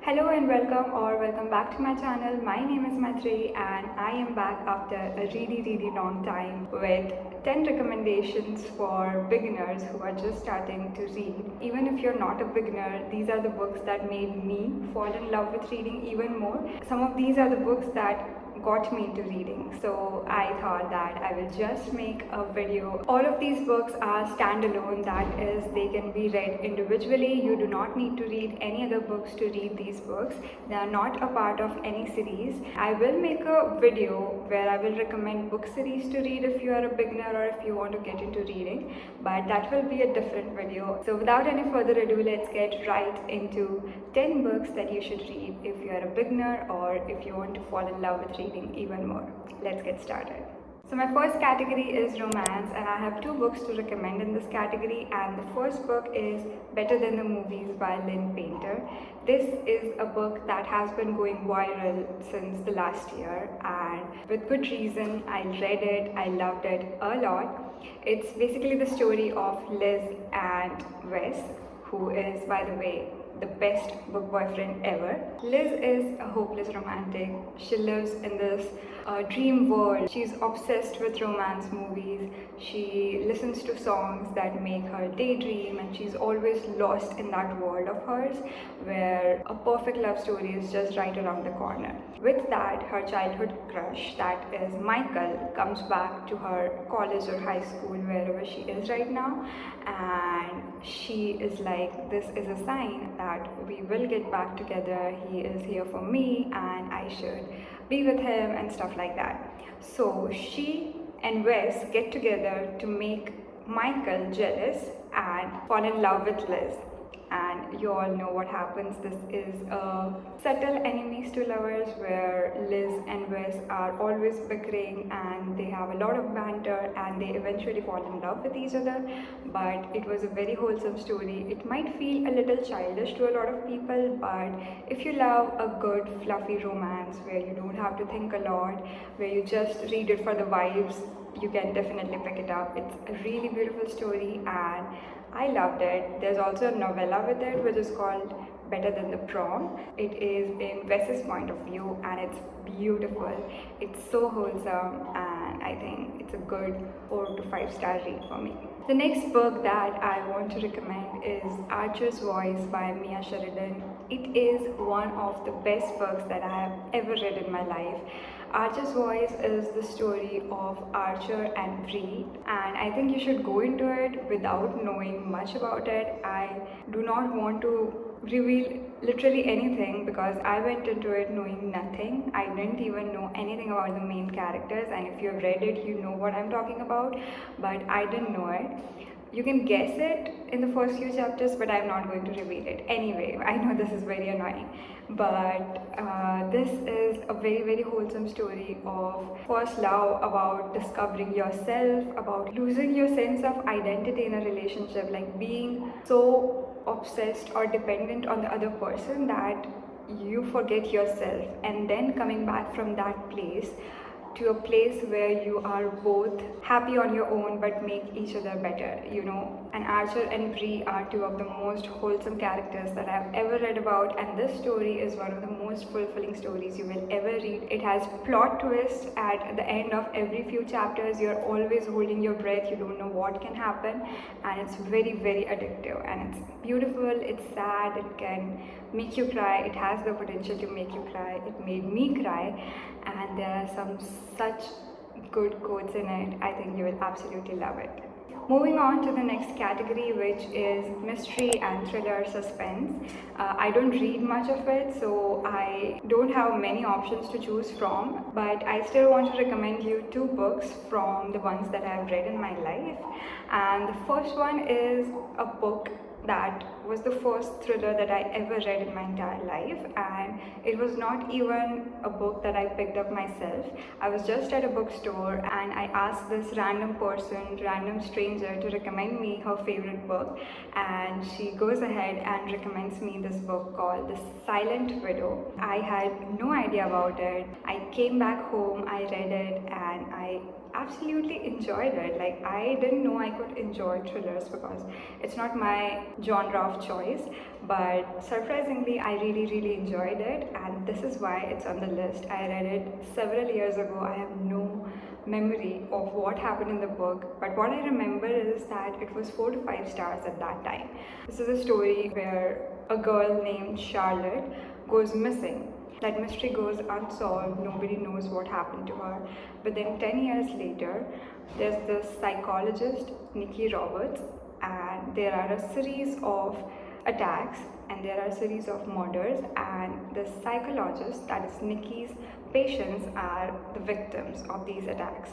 Hello and welcome back to my channel. My name is Maitri and I am back after a really long time with 10 recommendations for beginners who are just starting to read. Even if you're not a beginner, these are the books that made me fall in love with reading even more. Some of these are the books that got me into reading, so I thought that I will just make a video. All of these books are standalone, that is, they can be read individually. You do not need to read any other books to read these books. They are not a part of any series. I will make a video where I will recommend book series to read if you are a beginner or if you want to get into reading, but that will be a different video. So without any further ado, let's get right into 10 books that you should read if you are a beginner or if you want to fall in love with reading even more. Let's get started. So my first category is romance, and I have two books to recommend in this category, and the first book is Better Than the Movies by Lynn Painter. This is a book that has been going viral since the last year, and with good reason. I read it, I loved it a lot. It's basically the story of Liz and Wes, who is, by the way, the best book boyfriend ever. Liz is a hopeless romantic. She lives in this dream world. She's obsessed with romance movies. She listens to songs that make her daydream, and she's always lost in that world of hers where a perfect love story is just right around the corner. With that, her childhood crush, that is Michael, comes back to her college or high school, wherever she is right now, and she is like, this is a sign that we will get back together. He is here for me and I should be with him and stuff like that. So she and Wes get together to make Michael jealous and fall in love with Liz. And you all know what happens. This is a subtle enemies to lovers where Liz and Wes are always bickering and they have a lot of banter and they eventually fall in love with each other. But it was a very wholesome story. It might feel a little childish to a lot of people, but if you love a good fluffy romance where you don't have to think a lot, where you just read it for the vibes, you can definitely pick it up. It's a really beautiful story and I loved it. There's also a novella with it which is called Better Than the Prom. It is in Wes's point of view and it's beautiful. It's so wholesome and I think it's a good 4 to 5 star read for me. The next book that I want to recommend is Archer's Voice by Mia Sheridan. It is one of the best books that I have ever read in my life. Archer's Voice is the story of Archer and Bree, and I think you should go into it without knowing much about it. I do not want to reveal literally anything because I went into it knowing nothing. I didn't even know anything about the main characters, and if you've read it, you know what I'm talking about, but I didn't know it. You can guess it in the first few chapters, but I'm not going to reveal it. Anyway, I know this is very annoying, but this is a very wholesome story of first love, about discovering yourself, about losing your sense of identity in a relationship, like being so obsessed or dependent on the other person that you forget yourself, and then coming back from that place to a place where you are both happy on your own but make each other better, you know. And Archer and Bree are two of the most wholesome characters that I've ever read about, and this story is one of the most fulfilling stories you will ever read. It has plot twists at the end of every few chapters. You're always holding your breath, you don't know what can happen, and it's very addictive, and it's beautiful, it's sad, it can make you cry, it has the potential to make you cry. It made me cry, and there are some such good quotes in it. I think you will absolutely love it. Moving on to the next category, which is mystery and thriller suspense. I don't read much of it, so I don't have many options to choose from, but I still want to recommend you two books from the ones that I've read in my life. And the first one is a book that was the first thriller that I ever read in my entire life, and it was not even a book that I picked up myself. I was just at a bookstore and I asked this random stranger to recommend me her favorite book, and she goes ahead and recommends me this book called The Silent Widow. I had no idea about it. I came back home, I read it, and I absolutely enjoyed it. Like, I didn't know I could enjoy thrillers because it's not my genre of choice, but surprisingly I really enjoyed it, and this is why it's on the list. I read it several years ago. I have no memory of what happened in the book, but what I remember is that it was 4 to 5 stars at that time. This is a story where a girl named Charlotte goes missing. That mystery goes unsolved, nobody knows what happened to her. But then 10 years later, there's this psychologist, Nikki Roberts, and there are a series of attacks and there are a series of murders, and the psychologist, that is Nikki's patients, are the victims of these attacks.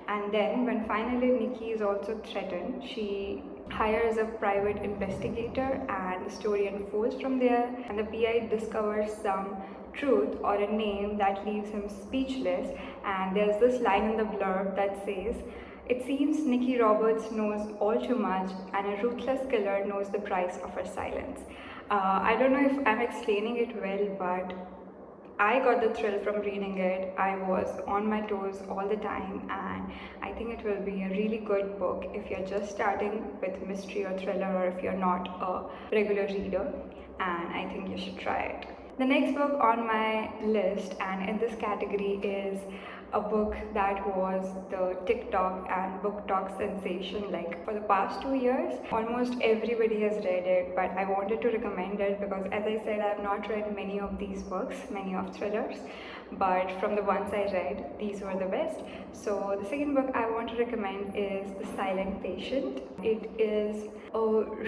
And then when finally Nikki is also threatened, she hires a private investigator and the story unfolds from there, and the PI discovers some truth or a name that leaves him speechless, and there's this line in the blurb that says, "It seems Nikki Roberts knows all too much and a ruthless killer knows the price of her silence." I don't know if I'm explaining it well, but I got the thrill from reading it. I was on my toes all the time, and I think it will be a really good book if you're just starting with mystery or thriller, or if you're not a regular reader, and I think you should try it. The next book on my list, and in this category, is a book that was the TikTok and BookTok sensation like for the past 2 years. Almost everybody has read it, but I wanted to recommend it because, as I said, I have not read many of these books, many of thrillers, but from the ones I read, these were the best. So the second book I want to recommend is The Silent Patient. It is a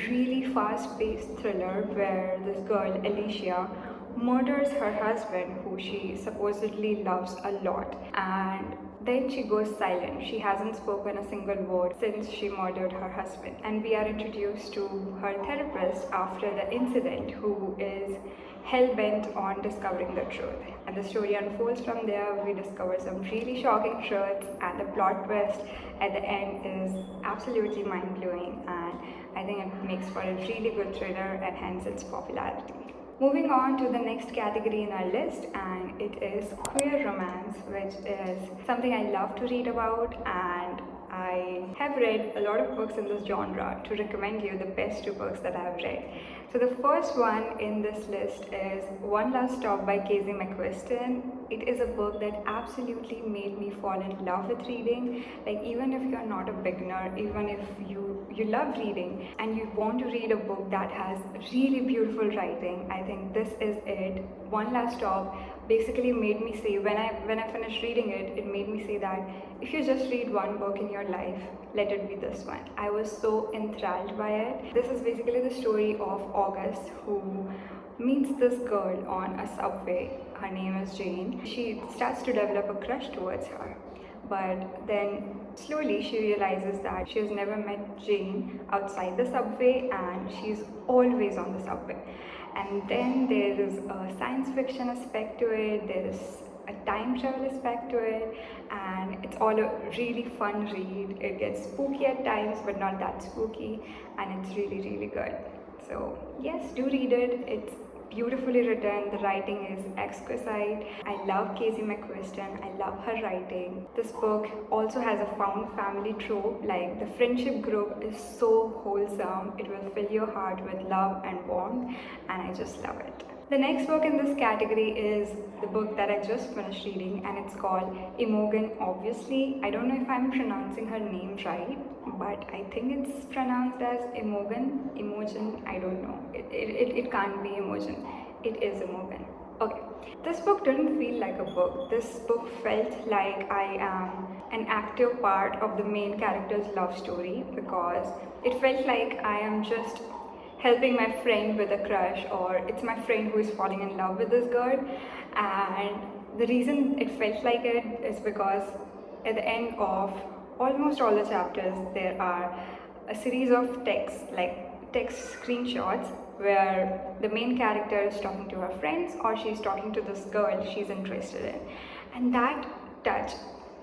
really fast-paced thriller where this girl, Alicia, murders her husband, who she supposedly loves a lot, and then she goes silent. She hasn't spoken a single word since she murdered her husband, and we are introduced to her therapist after the incident, who is hell-bent on discovering the truth, and the story unfolds from there. We discover some really shocking truths, and the plot twist at the end is absolutely mind-blowing, and I think it makes for a really good thriller, and hence its popularity. Moving on to the next category in our list, and it is queer romance, which is something I love to read about, and I have read a lot of books in this genre to recommend you the best 2 books that I have read. So the first one in this list is One Last Stop by Casey McQuiston. It is a book that absolutely made me fall in love with reading. Like, even if you're not a beginner, even if you love reading and you want to read a book that has really beautiful writing, I think this is it. One Last Stop basically made me say, when I finished reading it, it made me say that if you just read one book in your life, let it be this one. I was so enthralled by it. This is basically the story of August, who meets this girl on a subway. Her name is Jane. She starts to develop a crush towards her, but then slowly she realizes that she has never met Jane outside the subway, and she's always on the subway. And then there is a science fiction aspect to it, there is a time travel aspect to it, and it's all a really fun read. It gets spooky at times, but not that spooky, and it's really good. So yes, do read it. It's beautifully written. The writing is exquisite. I love Casey McQuiston. I love her writing. This book also has a found family trope. Like, the friendship group is so wholesome. It will fill your heart with love and warmth, and I just love it. The next book in this category is the book that I just finished reading, and it's called Imogen. Obviously, I don't know if I'm pronouncing her name right, but I think it's pronounced as Imogen, I don't know. It can't be Imogen. It is Imogen. Okay. This book didn't feel like a book. This book felt like I am an active part of the main character's love story, because it felt like I am just helping my friend with a crush, or it's my friend who is falling in love with this girl. And the reason it felt like it is because at the end of almost all the chapters, there are a series of texts, like text screenshots, where the main character is talking to her friends, or she's talking to this girl she's interested in. And that touch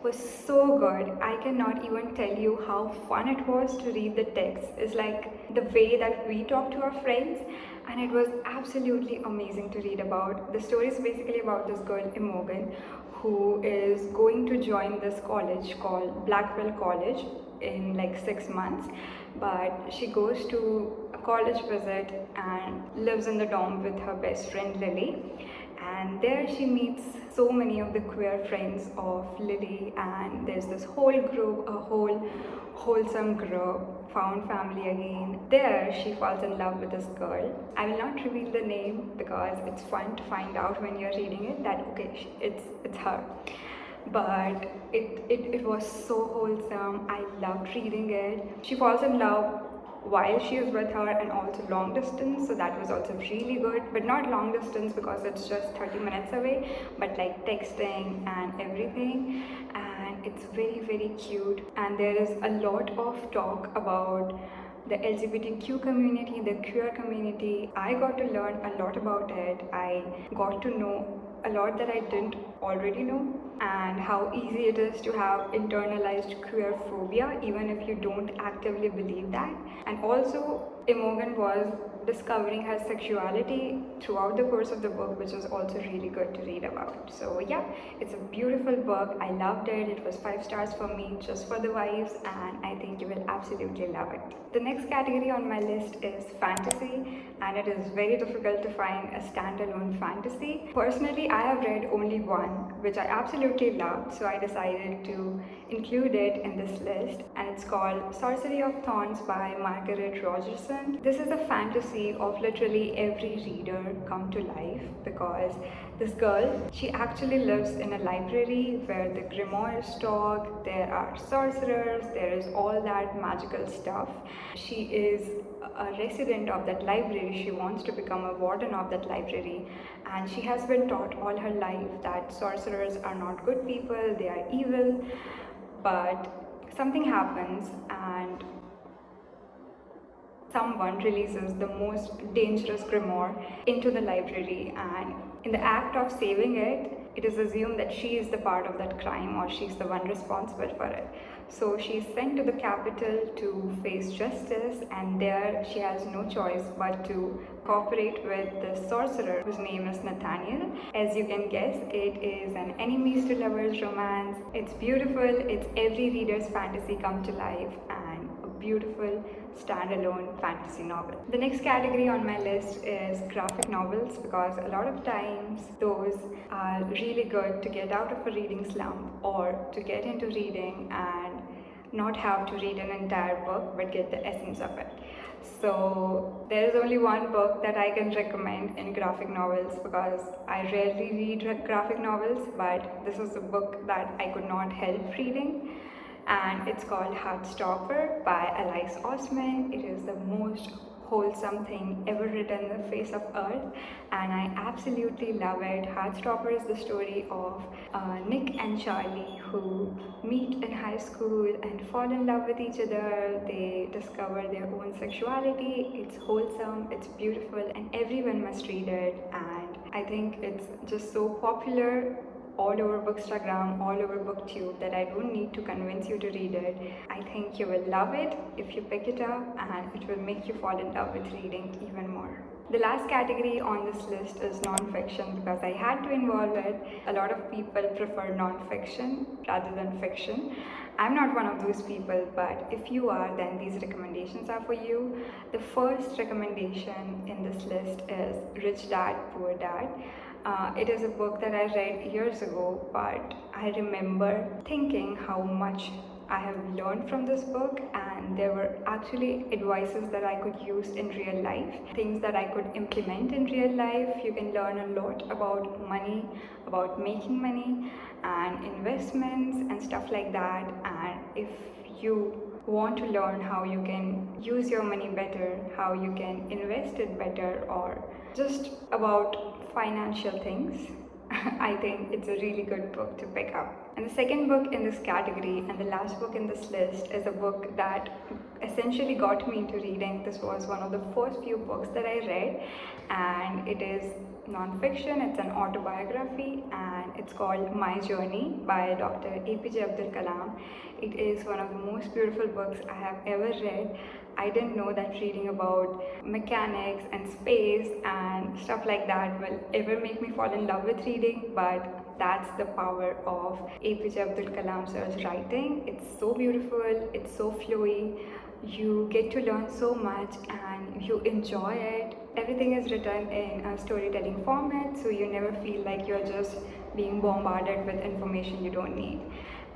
was so good. I cannot even tell you how fun it was to read the text. It's like the way that we talk to our friends, and it was absolutely amazing to read about. The story is basically about this girl, Imogen, who is going to join this college called Blackwell College in like 6 months, but she goes to a college visit and lives in the dorm with her best friend Lily. And there she meets so many of the queer friends of Lily, and there's this whole group, a whole wholesome group, found family again. There she falls in love with this girl. I will not reveal the name because it's fun to find out when you're reading it that okay, it's her. But it was so wholesome. I loved reading it. She falls in love while she is with her, and also long distance, so that was also really good. But not long distance because it's just 30 minutes away, but like texting and everything. And it's very, very cute, and there is a lot of talk about the LGBTQ community, the queer community. I got to learn a lot about it. I got to know a lot that I didn't already know, and how easy it is to have internalized queer phobia even if you don't actively believe that. And also Imogen was discovering her sexuality throughout the course of the book, which was also really good to read about. So yeah, it's a beautiful book. I loved it. It was 5 stars for me just for the vibes, and I think you will absolutely love it. The next category on my list is fantasy, and it is very difficult to find a standalone fantasy. Personally, I have read only one, which I absolutely loved, so I decided to include it in this list, and it's called Sorcery of Thorns by Margaret Rogerson. This is a fantasy of literally every reader come to life, because this girl, she actually lives in a library where the grimoire is stocked, there are sorcerers, there is all that magical stuff. She is a resident of that library. She wants to become a warden of that library, and she has been taught all her life that sorcerers are not good people, they are evil. But something happens and someone releases the most dangerous grimoire into the library, and in the act of saving it, it is assumed that she is the part of that crime, or she's the one responsible for it. So she's sent to the capital to face justice, and there she has no choice but to cooperate with the sorcerer whose name is Nathaniel. As you can guess, it is an enemies to lovers romance. It's beautiful, it's every reader's fantasy come to life, and a beautiful standalone fantasy novel. The next category on my list is graphic novels, because a lot of times those are really good to get out of a reading slump, or to get into reading and not have to read an entire book but get the essence of it. So there is only one book that I can recommend in graphic novels, because I rarely read graphic novels, but this was a book that I could not help reading, and it's called Heartstopper by Alice Osman. It is the most wholesome thing ever written on the face of earth, and I absolutely love it. Heartstopper is the story of Nick and Charlie, who meet in high school and fall in love with each other. They discover their own sexuality. It's wholesome, it's beautiful, and everyone must read it. And I think it's just so popular all over Bookstagram, all over Booktube, that I don't need to convince you to read it. I think you will love it if you pick it up, and it will make you fall in love with reading even more. The last category on this list is non-fiction, because I had to involve it. A lot of people prefer non-fiction rather than fiction. I'm not one of those people, but if you are, then these recommendations are for you. The first recommendation in this list is Rich Dad, Poor Dad. It is a book that I read years ago, but I remember thinking how much I have learned from this book, and there were actually advices that I could use in real life, things that I could implement in real life. You can learn a lot about money, about making money and investments and stuff like that. And if you want to learn how you can use your money better, how you can invest it better, or just about financial things, I think it's a really good book to pick up. And the second book in this category, and the last book in this list, is a book that essentially got me into reading. This was one of the first few books that I read, and it is non-fiction. It's an autobiography and it's called My Journey by Dr. APJ Abdul Kalam. It is one of the most beautiful books I have ever read. I didn't know that reading about mechanics and space and stuff like that will ever make me fall in love with reading, but that's the power of APJ Abdul Kalam sir's writing. It's so beautiful, it's so flowy, you get to learn so much and you enjoy it. Everything is written in a storytelling format, so you never feel like you're just being bombarded with information you don't need.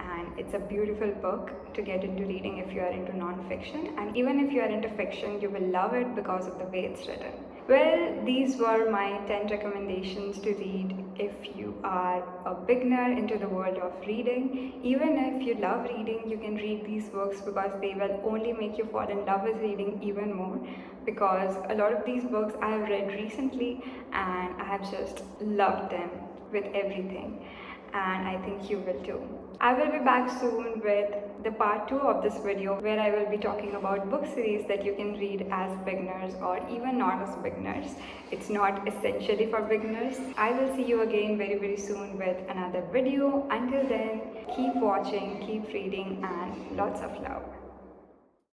And it's a beautiful book to get into reading if you are into non-fiction, and even if you are into fiction, you will love it because of the way it's written. Well, these were my 10 recommendations to read if you are a beginner into the world of reading. Even if you love reading, you can read these books because they will only make you fall in love with reading even more, because a lot of these books I have read recently and I have just loved them with everything, and I think you will too. I will be back soon with the part 2 of this video, where I will be talking about book series that you can read as beginners or even not as beginners. It's not essentially for beginners. I will see you again very soon with another video. Until then, keep watching, keep reading, and lots of love.